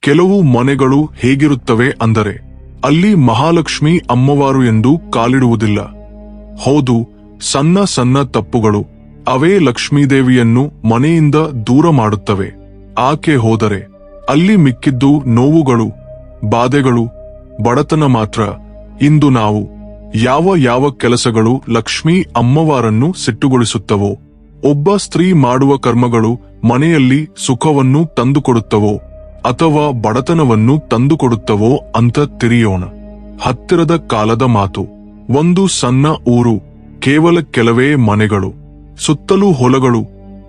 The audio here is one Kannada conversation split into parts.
ಕೆಲವು ಮನೆಗಳು ಹೇಗಿರುತ್ತವೆ ಅಂದರೆ ಅಲ್ಲಿ ಮಹಾಲಕ್ಷ್ಮಿ ಅಮ್ಮವಾರು ಎಂದು ಕಾಲಿಡುವುದಿಲ್ಲ. ಹೌದು, ಸಣ್ಣ ಸಣ್ಣ ತಪ್ಪುಗಳು ಅವೇ ಲಕ್ಷ್ಮೀದೇವಿಯನ್ನು ಮನೆಯಿಂದ ದೂರ ಮಾಡುತ್ತವೆ. ಆಕೆ ಹೋದರೆ ಅಲ್ಲಿ ಮಿಕ್ಕಿದ್ದು ನೋವುಗಳು, ಬಾಧೆಗಳು, ಬಡತನ ಮಾತ್ರ. ಇಂದು ನಾವು ಯಾವ ಯಾವ ಕೆಲಸಗಳು ಲಕ್ಷ್ಮೀ ಅಮ್ಮವಾರನ್ನು ಸಿಟ್ಟುಗೊಳಿಸುತ್ತವೋ, ಒಬ್ಬ ಸ್ತ್ರೀ ಮಾಡುವ ಕರ್ಮಗಳು ಮನೆಯಲ್ಲಿ ಸುಖವನ್ನು ತಂದುಕೊಡುತ್ತವೋ ಅಥವಾ ಬಡತನವನ್ನು ತಂದುಕೊಡುತ್ತವೋ ಅಂತ ತಿಳಿಯೋಣ. ಹತ್ತಿರದ ಕಾಲದ ಮಾತು. ಒಂದು ಸಣ್ಣ ಊರು, ಕೇವಲ ಕೆಲವೇ ಮನೆಗಳು, ಸುತ್ತಲೂ ಹೊಲಗಳು,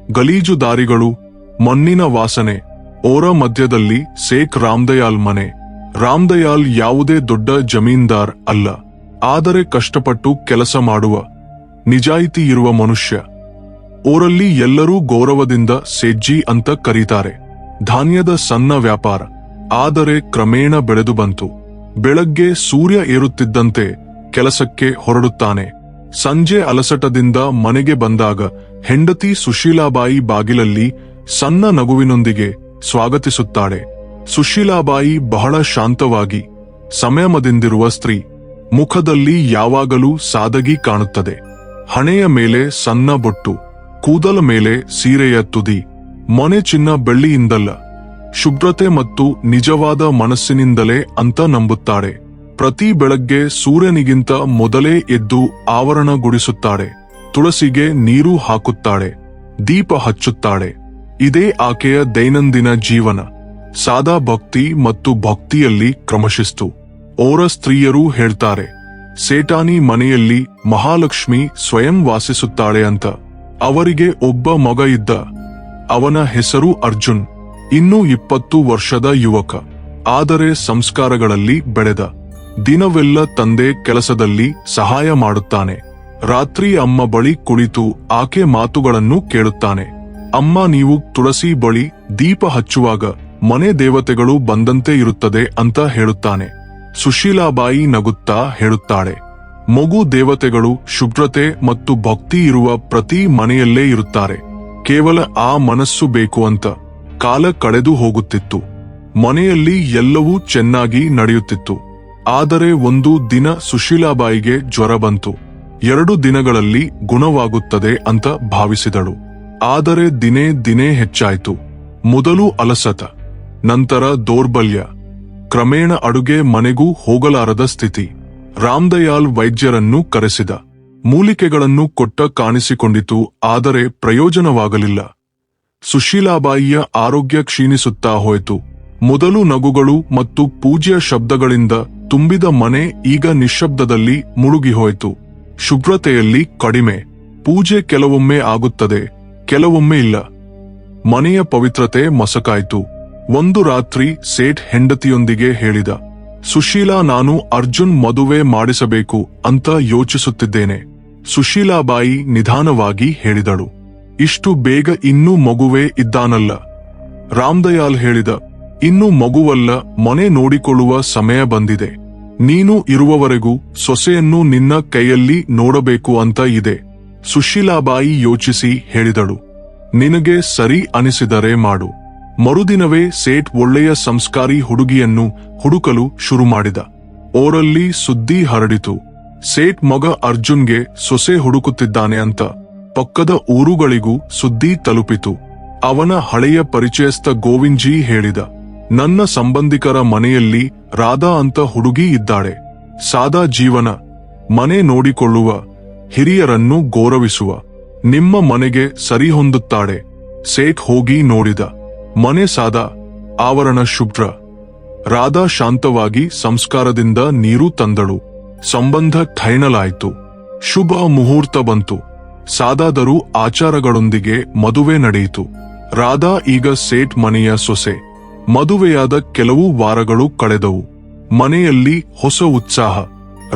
ಗಲೀಜು ದಾರಿಗಳು, ಮಣ್ಣಿನ ವಾಸನೆ. ಓರ ಮಧ್ಯದಲ್ಲಿ ಸೇಖ್ ರಾಮದಯಾಲ್ ಮನೆ. ರಾಮದಯಾಲ್ ಯಾವುದೇ ದೊಡ್ಡ ಜಮೀನ್ದಾರ್ ಅಲ್ಲ, ಆದರೆ ಕಷ್ಟಪಟ್ಟು ಕೆಲಸ ಮಾಡುವ, ನಿಜಾಯಿತಿ ಇರುವ ಮನುಷ್ಯ. ಊರಲ್ಲಿ ಎಲ್ಲರೂ ಗೌರವದಿಂದ ಸೇಜ್ಜಿ ಅಂತ ಕರೀತಾರೆ. ಧಾನ್ಯದ ಸಣ್ಣ ವ್ಯಾಪಾರ. ಆದರೆ ಕ್ರಮೇಣ ಬೆಳೆದು ಬಂತು. ಬೆಳಗ್ಗೆ ಸೂರ್ಯ ಏರುತ್ತಿದ್ದಂತೆ ಕೆಲಸಕ್ಕೆ ಹೊರಡುತ್ತಾನೆ. ಸಂಜೆ ಅಲಸಟದಿಂದ ಮನೆಗೆ ಬಂದಾಗ ಹೆಂಡತಿ ಸುಶೀಲಾಬಾಯಿ ಬಾಗಿಲಲ್ಲಿ ಸಣ್ಣ ನಗುವಿನೊಂದಿಗೆ ಸ್ವಾಗತಿಸುತ್ತಾಳೆ. ಸುಶೀಲಾಬಾಯಿ ಬಹಳ ಶಾಂತವಾಗಿ ಸಂಯಮದಿಂದಿರುವ ಸ್ತ್ರೀ. ಮುಖದಲ್ಲಿ ಯಾವಾಗಲೂ ಸಾದಗಿ ಕಾಣುತ್ತದೆ. ಹಣೆಯ ಮೇಲೆ ಸಣ್ಣ ಬೊಟ್ಟು, ಕೂದಲ ಮೇಲೆ ಸೀರೆಯ ತುದಿ. ಮೊನೆ ಚಿನ್ನ ಬೆಳ್ಳಿಯಿಂದಲ್ಲ, ಶುಭ್ರತೆ ಮತ್ತು ನಿಜವಾದ ಮನಸ್ಸಿನಿಂದಲೇ ಅಂತ ನಂಬುತ್ತಾಳೆ. ಪ್ರತಿ ಬೆಳಗ್ಗೆ ಸೂರ್ಯನಿಗಿಂತ ಮೊದಲೇ ಎದ್ದು ಆವರಣ ಗುಡಿಸುತ್ತಾಳೆ. ತುಳಸಿಗೆ ನೀರು ಹಾಕುತ್ತಾಳೆ, ದೀಪ ಹಚ್ಚುತ್ತಾಳೆ. ಇದೇ ಆಕೆಯ ದೈನಂದಿನ ಜೀವನ. ಸಾದಾ ಭಕ್ತಿ ಮತ್ತು ಭಕ್ತಿಯಲ್ಲಿ ಕ್ರಮಶಿಸ್ತು. ಓರ ಸ್ತ್ರೀಯರೂ ಹೇಳ್ತಾರೆ, ಸೇಠಾನಿ ಮನೆಯಲ್ಲಿ ಮಹಾಲಕ್ಷ್ಮಿ ಸ್ವಯಂ ವಾಸಿಸುತ್ತಾಳೆ ಅಂತ. ಅವರಿಗೆ ಒಬ್ಬ ಮಗ ಇದ್ದ. ಅವನ ಹೆಸರು ಅರ್ಜುನ್. ಇನ್ನೂ 20 ವರ್ಷದ ಯುವಕ. ಆದರೆ ಸಂಸ್ಕಾರಗಳಲ್ಲಿ ಬೆಳೆದ. ದಿನವೆಲ್ಲ ತಂದೆ ಕೆಲಸದಲ್ಲಿ ಸಹಾಯ ಮಾಡುತ್ತಾನೆ. ರಾತ್ರಿ ಅಮ್ಮ ಬಳಿ ಕುಳಿತು ಆಕೆ ಮಾತುಗಳನ್ನು ಕೇಳುತ್ತಾನೆ. ಅಮ್ಮ, ನೀವು ತುಳಸಿ ಬಳಿ ದೀಪ ಹಚ್ಚುವಾಗ ಮನೆ ದೇವತೆಗಳು ಬಂದಂತೆ ಇರುತ್ತದೆ ಅಂತ ಹೇಳುತ್ತಾನೆ. ಸುಶೀಲಾಬಾಯಿ ನಗುತ್ತಾ ಹೇಳುತ್ತಾಳೆ, ಮಗು ದೇವತೆಗಳು ಶುಭ್ರತೆ ಮತ್ತು ಭಕ್ತಿ ಇರುವ ಪ್ರತಿ ಮನೆಯಲ್ಲೇ ಇರುತ್ತಾರೆ. ಕೇವಲ ಆ ಮನಸ್ಸು ಬೇಕು ಅಂತ. ಕಾಲ ಕಳೆದು ಹೋಗುತ್ತಿತ್ತು. ಮನೆಯಲ್ಲಿ ಎಲ್ಲವೂ ಚೆನ್ನಾಗಿ ನಡೆಯುತ್ತಿತ್ತು. ಆದರೆ ಒಂದು ದಿನ ಸುಶೀಲಾಬಾಯಿಗೆ ಜ್ವರ ಬಂತು. 2 ದಿನಗಳಲ್ಲಿ ಗುಣವಾಗುತ್ತದೆ ಅಂತ ಭಾವಿಸಿದಳು. ಆದರೆ ದಿನೇ ದಿನೇ ಹೆಚ್ಚಾಯಿತು. ಮೊದಲು ಅಲಸತ, ನಂತರ ದೌರ್ಬಲ್ಯ, ಕ್ರಮೇಣ ಅಡುಗೆ ಮನೆಗೂ ಹೋಗಲಾರದ ಸ್ಥಿತಿ. ರಾಮದಯಾಲ್ ವೈದ್ಯರನ್ನು ಕರೆಸಿದ. ಮೂಲಿಕೆಗಳನ್ನು ಕೊಟ್ಟ ಕಾಣಿಸಿಕೊಂಡಿತು, ಆದರೆ ಪ್ರಯೋಜನವಾಗಲಿಲ್ಲ. ಸುಶೀಲಾಬಾಯಿಯ ಆರೋಗ್ಯ ಕ್ಷೀಣಿಸುತ್ತಾ ಹೋಯಿತು. ಮೊದಲು ನಗುಗಳು ಮತ್ತು ಪೂಜ್ಯ ಶಬ್ದಗಳಿಂದ ತುಂಬಿದ ಮನೆ ಈಗ ನಿಶ್ಶಬ್ದದಲ್ಲಿ ಮುಳುಗಿಹೋಯಿತು. ಶುಭ್ರತೆಯಲ್ಲಿ ಕಡಿಮೆ. ಪೂಜೆ ಕೆಲವೊಮ್ಮೆ ಆಗುತ್ತದೆ, ಕೆಲವೊಮ್ಮೆ ಇಲ್ಲ. ಮನೆಯ ಪವಿತ್ರತೆ ಮಸಕಾಯಿತು. ಒಂದು ರಾತ್ರಿ ಸೇಠ್ ಹೆಂಡತಿಯೊಂದಿಗೆ ಹೇಳಿದ, ಸುಶೀಲಾ, ನಾನು ಅರ್ಜುನ್ ಮದುವೆ ಮಾಡಿಸಬೇಕು ಅಂತ ಯೋಚಿಸುತ್ತಿದ್ದೇನೆ. ಸುಶೀಲಾಬಾಯಿ ನಿಧಾನವಾಗಿ ಹೇಳಿದಳು, ಇಷ್ಟು ಬೇಗ ಇನ್ನೂ ಮಗುವೇ ಇದ್ದಾನಲ್ಲ. ರಾಮದಯಾಲ್ ಹೇಳಿದ, ಇನ್ನು ಮಗುವಲ್ಲ, ಮನೆ ನೋಡಿಕೊಳ್ಳುವ ಸಮಯ ಬಂದಿದೆ. ನೀನು ಇರುವವರೆಗೂ ಸೊಸೆಯನ್ನು ನಿನ್ನ ಕೈಯಲ್ಲಿ ನೋಡಬೇಕು ಅಂತ ಇದೆ. ಸುಶೀಲಾಬಾಯಿ ಯೋಚಿಸಿ ಹೇಳಿದಳು, ನಿನಗೆ ಸರಿ ಅನಿಸಿದರೆ ಮಾಡು. ಮರುದಿನವೇ ಸೇಠ್ ಒಳ್ಳೆಯ ಸಂಸ್ಕಾರಿ ಹುಡುಗಿಯನ್ನು ಹುಡುಕಲು ಶುರು ಮಾಡಿದ. ಓರಲ್ಲಿ ಸುದ್ದಿ ಹರಡಿತು, ಸೇಠ್ ಮಗ ಅರ್ಜುನ್ಗೆ ಸೊಸೆ ಹುಡುಕುತ್ತಿದ್ದಾನೆ ಅಂತ. ಪಕ್ಕದ ಊರುಗಳಿಗೂ ಸುದ್ದಿ ತಲುಪಿತು. ಅವನ ಹಳೆಯ ಪರಿಚಯಸ್ಥ ಗೋವಿಂದ್ಜಿ ಹೇಳಿದ, ನನ್ನ ಸಂಬಂಧಿಕರ ಮನೆಯಲ್ಲಿ ರಾಧಾ ಅಂತ ಹುಡುಗಿ ಇದ್ದಾಳೆ. ಸಾದಾ ಜೀವನ, ಮನೆ ನೋಡಿಕೊಳ್ಳುವ, ಹಿರಿಯರನ್ನು ಗೌರವಿಸುವ, ನಿಮ್ಮ ಮನೆಗೆ ಸರಿಹೊಂದುತ್ತಾಳೆ. ಸೇಠ್ ಹೋಗಿ ನೋಡಿದ. ಮನೆ ಸಾದಾ, ಆವರಣ ಶುಭ್ರ. ರಾಧಾ ಶಾಂತವಾಗಿ ಸಂಸ್ಕಾರದಿಂದ ನೀರು ತಂದಳು. ಸಂಬಂಧ ಠೈಣಲಾಯಿತು. ಶುಭ ಮುಹೂರ್ತ ಬಂತು. ಸಾದಾದರೂ ಆಚಾರಗಳೊಂದಿಗೆ ಮದುವೆ ನಡೆಯಿತು. ರಾಧಾ ಈಗ ಸೇಠ್ ಮನೆಯ ಸೊಸೆ. ಮದುವೆಯಾದ ಕೆಲವು ವಾರಗಳು ಕಳೆದವು. ಮನೆಯಲ್ಲಿ ಹೊಸ ಉತ್ಸಾಹ.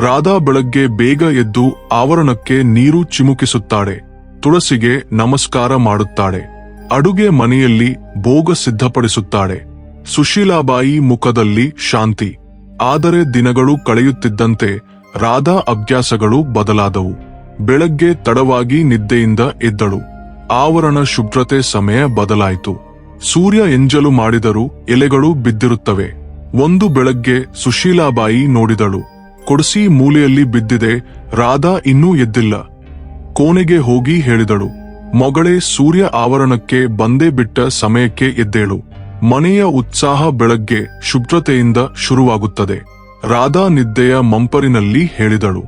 ರಾಧಾ ಬೆಳಗ್ಗೆ ಬೇಗ ಎದ್ದು ಆವರಣಕ್ಕೆ ನೀರು ಚಿಮುಕಿಸುತ್ತಾಳೆ. ತುಳಸಿಗೆ ನಮಸ್ಕಾರ ಮಾಡುತ್ತಾಳೆ. ಅಡುಗೆ ಮನೆಯಲ್ಲಿ ಭೋಗ ಸಿದ್ಧಪಡಿಸುತ್ತಾಳೆ. ಸುಶೀಲಾಬಾಯಿ ಮುಖದಲ್ಲಿ ಶಾಂತಿ. ಆದರೆ ದಿನಗಳು ಕಳೆಯುತ್ತಿದ್ದಂತೆ ರಾಧಾ ಅಭ್ಯಾಸಗಳು ಬದಲಾದವು. ಬೆಳಗ್ಗೆ ತಡವಾಗಿ ನಿದ್ದೆಯಿಂದ ಎದ್ದಳು. ಆವರಣ ಶುಭ್ರತೆ ಸಮಯ ಬದಲಾಯಿತು. ಸೂರ್ಯ ಎಂಜಲು ಮಾಡಿದರೂ ಎಲೆಗಳು ಬಿದ್ದಿರುತ್ತವೆ. ಒಂದು ಬೆಳಗ್ಗೆ ಸುಶೀಲಾಬಾಯಿ ನೋಡಿದಳು. ಕೊಡಸಿ ಮೂಲೆಯಲ್ಲಿ ಬಿದ್ದಿದೆ. ರಾಧಾ ಇನ್ನೂ ಎದ್ದಿಲ್ಲ. ಕೋಣೆಗೆ ಹೋಗಿ ಹೇಳಿದಳು, ಮಗಳೇ, ಸೂರ್ಯ ಆವರಣಕ್ಕೆ ಬಂದೇ ಬಿಟ್ಟ ಸಮಯಕ್ಕೆ ಎದ್ದೇಳು. ಮನೆಯ ಉತ್ಸಾಹ ಬೆಳಗ್ಗೆ ಶುಭ್ರತೆಯಿಂದ ಶುರುವಾಗುತ್ತದೆ. ರಾಧಾ ನಿದ್ದೆಯ ಮಂಪರಿನಲ್ಲಿ ಹೇಳಿದಳು,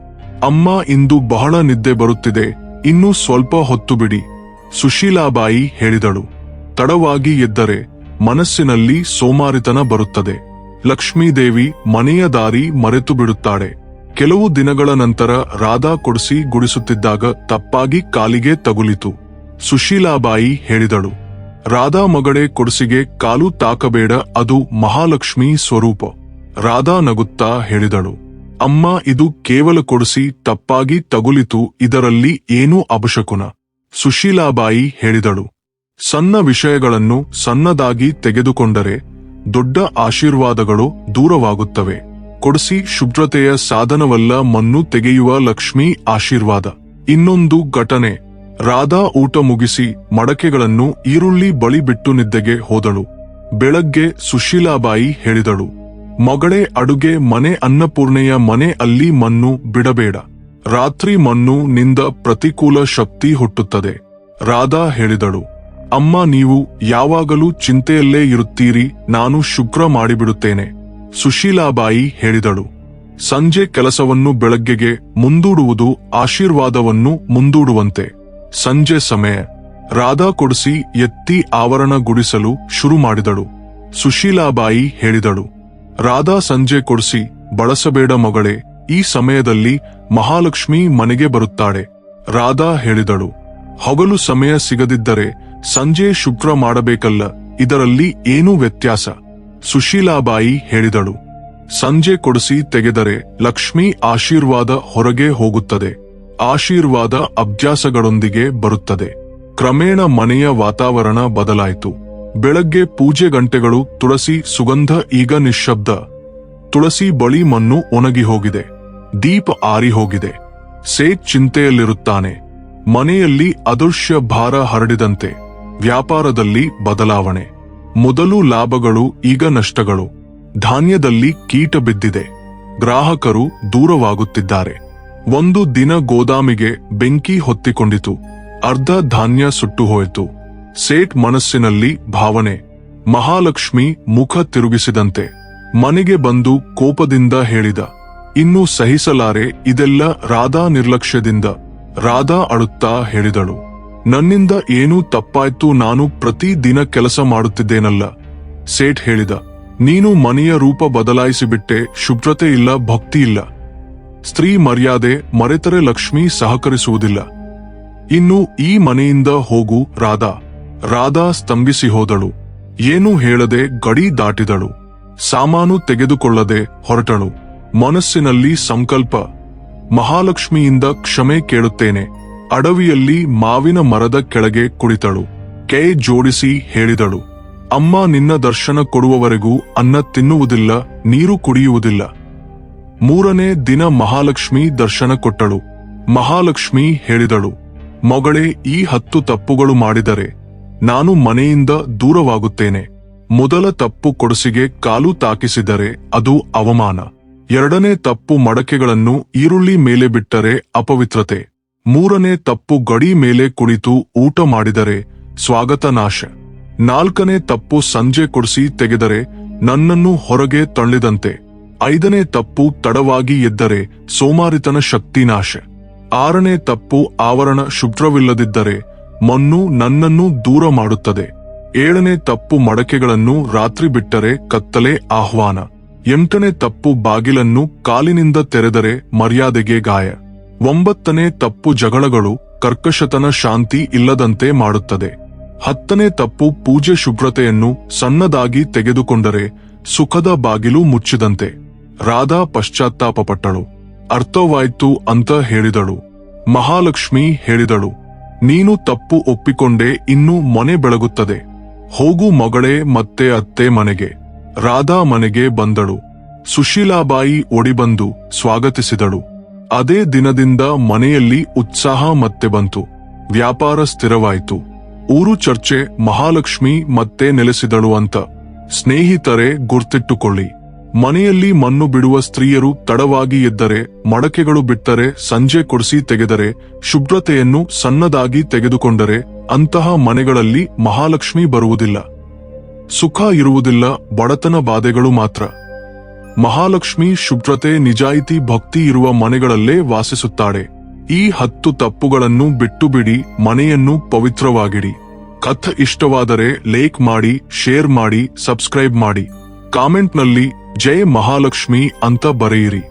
ಅಮ್ಮ, ಇಂದು ಬಹಳ ನಿದ್ದೆ ಬರುತ್ತಿದೆ, ಇನ್ನೂ ಸ್ವಲ್ಪ ಹೊತ್ತು ಬಿಡಿ. ಸುಶೀಲಾಬಾಯಿ ಹೇಳಿದಳು, ತಡವಾಗಿ ಎದ್ದರೆ ಮನಸ್ಸಿನಲ್ಲಿ ಸೋಮಾರಿತನ ಬರುತ್ತದೆ. ಲಕ್ಷ್ಮೀದೇವಿ ಮನೆಯ ದಾರಿ ಮರೆತು ಬಿಡುತ್ತಾಳೆ. ಕೆಲವು ದಿನಗಳ ನಂತರ ರಾಧಾ ಕೊಡಸಿ ಗುಡಿಸುತ್ತಿದ್ದಾಗ ತಪ್ಪಾಗಿ ಕಾಲಿಗೆ ತಗುಲಿತು. ಸುಶೀಲಾಬಾಯಿ ಹೇಳಿದಳು, ರಾಧಾ ಮಗಳೇ, ಕೊಡಸಿಗೆ ಕಾಲು ತಾಕಬೇಡ, ಅದು ಮಹಾಲಕ್ಷ್ಮಿ ಸ್ವರೂಪ. ರಾಧಾ ನಗುತ್ತಾ ಹೇಳಿದಳು, ಅಮ್ಮ, ಇದು ಕೇವಲ ಕೊಡಸಿ, ತಪ್ಪಾಗಿ ತಗುಲಿತು, ಇದರಲ್ಲಿ ಏನೂ ಅಪಶಕುನ. ಸುಶೀಲಾಬಾಯಿ ಹೇಳಿದಳು, ಸಣ್ಣ ವಿಷಯಗಳನ್ನು ಸಣ್ಣದಾಗಿ ತೆಗೆದುಕೊಂಡರೆ ದೊಡ್ಡ ಆಶೀರ್ವಾದಗಳು ದೂರವಾಗುತ್ತವೆ. ಕೊಡಸಿ ಶುಭ್ರತೆಯ ಸಾಧನವಲ್ಲ, ಮಣ್ಣು ತೆಗೆಯುವ ಲಕ್ಷ್ಮೀ ಆಶೀರ್ವಾದ. ಇನ್ನೊಂದು ಘಟನೆ. ರಾಧಾ ಊಟ ಮುಗಿಸಿ ಮಡಕೆಗಳನ್ನು ಈರುಳ್ಳಿ ಬಳಿ ಬಿಟ್ಟು ನಿದ್ದೆಗೆ ಹೋದಳು. ಬೆಳಗ್ಗೆ ಸುಶೀಲಾಬಾಯಿ ಹೇಳಿದಳು, ಮಗಳೇ, ಅಡುಗೆ ಮನೆ ಅನ್ನಪೂರ್ಣೆಯ ಮನೆ, ಅಲ್ಲಿ ಮಣ್ಣು ಬಿಡಬೇಡ. ರಾತ್ರಿ ಮಣ್ಣು ನಿಂದ ಪ್ರತಿಕೂಲ ಶಕ್ತಿ ಹುಟ್ಟುತ್ತದೆ. ರಾಧಾ ಹೇಳಿದಳು, ಅಮ್ಮ, ನೀವು ಯಾವಾಗಲೂ ಚಿಂತೆಯಲ್ಲೇ ಇರುತ್ತೀರಿ, ನಾನು ಶುಭ್ರ ಮಾಡಿಬಿಡುತ್ತೇನೆ. ಸುಶೀಲಾಬಾಯಿ ಹೇಳಿದಳು, ಸಂಜೆ ಕೆಲಸವನ್ನು ಬೆಳಗ್ಗೆಗೆ ಮುಂದೂಡುವುದು ಆಶೀರ್ವಾದವನ್ನು ಮುಂದೂಡುವಂತೆ. ಸಂಜೆ ಸಮಯ. ರಾಧಾ ಕೊಡಸಿ ಎತ್ತಿ ಆವರಣ ಗುಡಿಸಲು ಶುರು ಮಾಡಿದಳು. ಸುಶೀಲಾಬಾಯಿ ಹೇಳಿದಳು, ರಾಧಾ, ಸಂಜೆ ಕೊಡಸಿ ಬಳಸಬೇಡ ಮಗಳೇ, ಈ ಸಮಯದಲ್ಲಿ ಮಹಾಲಕ್ಷ್ಮಿ ಮನೆಗೆ ಬರುತ್ತಾಳೆ. ರಾಧಾ ಹೇಳಿದಳು, ಹಗಲು ಸಮಯ ಸಿಗದಿದ್ದರೆ ಸಂಜೆ ಶುಭ್ರ ಮಾಡಬೇಕಲ್ಲ, ಇದರಲ್ಲಿ ಏನೂ ವ್ಯತ್ಯಾಸ. ಸುಶೀಲಾಬಾಯಿ ಹೇಳಿದಳು, ಸಂಜೆ ಕೊಡಸಿ ತೆಗೆದರೆ ಲಕ್ಷ್ಮೀ ಆಶೀರ್ವಾದ ಹೊರಗೆ ಹೋಗುತ್ತದೆ. ಆಶೀರ್ವಾದ ಅಭ್ಯಾಸಗಳೊಂದಿಗೆ ಬರುತ್ತದೆ. ಕ್ರಮೇಣ ಮನೆಯ ವಾತಾವರಣ ಬದಲಾಯಿತು. ಬೆಳಗ್ಗೆ ಪೂಜೆ ಗಂಟೆಗಳು, ತುಳಸಿ ಸುಗಂಧ ಈಗ ನಿಶ್ಶಬ್ದ. ತುಳಸಿ ಬಳಿ ಮಣ್ಣು ಒಣಗಿ ಹೋಗಿದೆ. ದೀಪ ಆರಿ ಹೋಗಿದೆ. ಸೇಠ್ ಚಿಂತೆಯಲ್ಲಿರುತ್ತಾನೆ. ಮನೆಯಲ್ಲಿ ಅದೃಶ್ಯ ಭಾರ ಹರಡಿದಂತೆ. ವ್ಯಾಪಾರದಲ್ಲಿ ಬದಲಾವಣೆ. ಮೊದಲು ಲಾಭಗಳು, ಈಗ ನಷ್ಟಗಳು. ಧಾನ್ಯದಲ್ಲಿ ಕೀಟ ಬಿದ್ದಿದೆ. ಗ್ರಾಹಕರು ದೂರವಾಗುತ್ತಿದ್ದಾರೆ. ಒಂದು ದಿನ ಗೋದಾಮಿಗೆ ಬೆಂಕಿ ಹೊತ್ತಿಕೊಂಡಿತು. ಅರ್ಧ ಧಾನ್ಯ ಸುಟ್ಟು ಹೋಯಿತು. ಸೇಠ್ ಮನಸ್ಸಿನಲ್ಲಿ ಭಾವನೆ. ಮಹಾಲಕ್ಷ್ಮಿ ಮುಖ ತಿರುಗಿಸಿದಂತೆ. ಮನೆಗೆ ಬಂದು ಕೋಪದಿಂದ ಹೇಳಿದ, ಇನ್ನೂ ಸಹಿಸಲಾರೆ, ಇದೆಲ್ಲ ರಾಧಾ ನಿರ್ಲಕ್ಷ್ಯದಿಂದ. ರಾಧಾ ಅಳುತ್ತಾ ಹೇಳಿದಳು, ನನ್ನಿಂದ ಏನೂ ತಪ್ಪಾಯ್ತು, ನಾನು ಪ್ರತಿ ದಿನ ಕೆಲಸ ಮಾಡುತ್ತಿದ್ದೇನಲ್ಲ. ಸೇಠ್ ಹೇಳಿದ, ನೀನು ಮನೆಯ ರೂಪ ಬದಲಾಯಿಸಿಬಿಟ್ಟೆ, ಶುಭ್ರತೆ ಇಲ್ಲ, ಭಕ್ತಿ ಇಲ್ಲ. ಸ್ತ್ರೀ ಮರ್ಯಾದೆ ಮರೆತರೆ ಲಕ್ಷ್ಮಿ ಸಹಕರಿಸುವುದಿಲ್ಲ. ಇನ್ನು ಈ ಮನೆಯಿಂದ ಹೋಗು ರಾಧಾ. ರಾಧಾ ಸ್ತಂಭಿಸಿ ಹೋದಳು. ಏನೂ ಹೇಳದೆ ಗಡಿ ದಾಟಿದಳು. ಸಾಮಾನು ತೆಗೆದುಕೊಳ್ಳದೆ ಹೊರಟಳು. ಮನಸ್ಸಿನಲ್ಲಿ ಸಂಕಲ್ಪ, ಮಹಾಲಕ್ಷ್ಮಿಯಿಂದ ಕ್ಷಮೆ ಕೇಳುತ್ತೇನೆ. ಅಡವಿಯಲ್ಲಿ ಮಾವಿನ ಮರದ ಕೆಳಗೆ ಕುಳಿತಳು. ಕೈ ಜೋಡಿಸಿ ಹೇಳಿದಳು, ಅಮ್ಮ, ನಿನ್ನ ದರ್ಶನ ಕೊಡುವವರೆಗೂ ಅನ್ನ ತಿನ್ನುವುದಿಲ್ಲ, ನೀರು ಕುಡಿಯುವುದಿಲ್ಲ. ಮೂರನೇ ದಿನ ಮಹಾಲಕ್ಷ್ಮಿ ದರ್ಶನ ಕೊಟ್ಟಳು. ಮಹಾಲಕ್ಷ್ಮಿ ಹೇಳಿದಳು, ಮಗಳೇ, ಈ 10 ತಪ್ಪುಗಳು ಮಾಡಿದರೆ ನಾನು ಮನೆಯಿಂದ ದೂರವಾಗುತ್ತೇನೆ. ಮೊದಲ ತಪ್ಪು ಕೊಡಸಿಗೆ ಕಾಲು ತಾಕಿಸಿದರೆ ಅದು ಅವಮಾನ. ಎರಡನೇ ತಪ್ಪು ಮಡಕೆಗಳನ್ನು ಈರುಳ್ಳಿ ಮೇಲೆ ಬಿಟ್ಟರೆ ಅಪವಿತ್ರತೆ. ಮೂರನೇ ತಪ್ಪು ಗಡಿ ಮೇಲೆ ಕುಳಿತು ಊಟ ಮಾಡಿದರೆ ಸ್ವಾಗತ ನಾಶ. ನಾಲ್ಕನೇ ತಪ್ಪು ಸಂಜೆ ಕೊಡಸಿ ತೆಗೆದರೆ ನನ್ನನ್ನು ಹೊರಗೆ ತಳ್ಳಿದಂತೆ. ಐದನೇ ತಪ್ಪು ತಡವಾಗಿ ಎದ್ದರೆ ಸೋಮಾರಿತನ ಶಕ್ತಿ ನಾಶ. ಆರನೇ ತಪ್ಪು ಆವರಣ ಶುಭ್ರವಿಲ್ಲದಿದ್ದರೆ ಮಣ್ಣು ನನ್ನನ್ನು ದೂರ ಮಾಡುತ್ತದೆ. ಏಳನೇ ತಪ್ಪು ಮಡಕೆಗಳನ್ನು ರಾತ್ರಿ ಬಿಟ್ಟರೆ ಕತ್ತಲೆ ಆಹ್ವಾನ. ಎಂಟನೇ ತಪ್ಪು ಬಾಗಿಲನ್ನು ಕಾಲಿನಿಂದ ತೆರೆದರೆ ಮರ್ಯಾದೆಗೆ ಗಾಯ. 9ನೇ ತಪ್ಪು ಜಗಳಗಳು ಕರ್ಕಶತನ ಶಾಂತಿ ಇಲ್ಲದಂತೆ ಮಾಡುತ್ತದೆ. 10ನೇ ತಪ್ಪು ಪೂಜೆ ಶುಭ್ರತೆಯನ್ನು ಸಣ್ಣದಾಗಿ ತೆಗೆದುಕೊಂಡರೆ ಸುಖದ ಬಾಗಿಲು ಮುಚ್ಚಿದಂತೆ. ರಾಧಾ ಪಶ್ಚಾತ್ತಾಪಪಟ್ಟಳು. ಅರ್ಥವಾಯ್ತು ಅಂತ ಹೇಳಿದಳು. ಮಹಾಲಕ್ಷ್ಮಿ ಹೇಳಿದಳು, ನೀನು ತಪ್ಪು ಒಪ್ಪಿಕೊಂಡೆ, ಇನ್ನು ಮನೆ ಬೆಳಗುತ್ತದೆ. ಹೋಗು ಮಗಳೇ, ಮತ್ತೆ ಅತ್ತೆ ಮನೆಗೆ. ರಾಧಾ ಮನೆಗೆ ಬಂದಳು. ಸುಶೀಲಾಬಾಯಿ ಓಡಿಬಂದು ಸ್ವಾಗತಿಸಿದಳು. ಅದೇ ದಿನದಿಂದ ಮನೆಯಲ್ಲಿ ಉತ್ಸಾಹ ಮತ್ತೆ ಬಂತು. ವ್ಯಾಪಾರ ಸ್ಥಿರವಾಯಿತು. ಊರು ಚರ್ಚೆ ಮಹಾಲಕ್ಷ್ಮಿ ಮತ್ತೆ ನೆಲೆಸಿದಳು ಅಂತ. ಸ್ನೇಹಿತರೆ, ಗುರ್ತಿಟ್ಟುಕೊಳ್ಳಿ, ಮನೆಯಲ್ಲಿ ಮಣ್ಣು ಬಿಡುವ ಸ್ತ್ರೀಯರು ತಡವಾಗಿ ಎದ್ದರೆ, ಮಡಕೆಗಳು ಬಿಟ್ಟರೆ, ಸಂಜೆ ಕೊಡಿಸಿ ತೆಗೆದರೆ, ಶುಭ್ರತೆಯನ್ನು ಸಣ್ಣದಾಗಿ ತೆಗೆದುಕೊಂಡರೆ ಅಂತಹ ಮನೆಗಳಲ್ಲಿ ಮಹಾಲಕ್ಷ್ಮಿ ಬರುವುದಿಲ್ಲ. ಸುಖ ಇರುವುದಿಲ್ಲ, ಬಡತನ ಬಾಧೆಗಳು ಮಾತ್ರ. ಮಹಾಲಕ್ಷ್ಮಿ ಶುಭ್ರತೆ, ನಿಜಾಯಿತಿ, ಭಕ್ತಿ ಇರುವ ಮನೆಗಳಲ್ಲೇ ವಾಸಿಸುತ್ತಾಳೆ. ಈ 10 ತಪ್ಪುಗಳನ್ನು ಬಿಟ್ಟು ಬಿಡಿ, ಮನೆಯನ್ನು ಪವಿತ್ರವಾಗಿಡಿ. ಕಥೆ ಇಷ್ಟವಾದರೆ ಲೈಕ್ ಮಾಡಿ, ಶೇರ್ ಮಾಡಿ, ಸಬ್ಸ್ಕ್ರೈಬ್ ಮಾಡಿ. ಕಾಮೆಂಟ್ನಲ್ಲಿ ಜೈ ಮಹಾಲಕ್ಷ್ಮಿ ಅಂತ ಬರೆಯಿರಿ.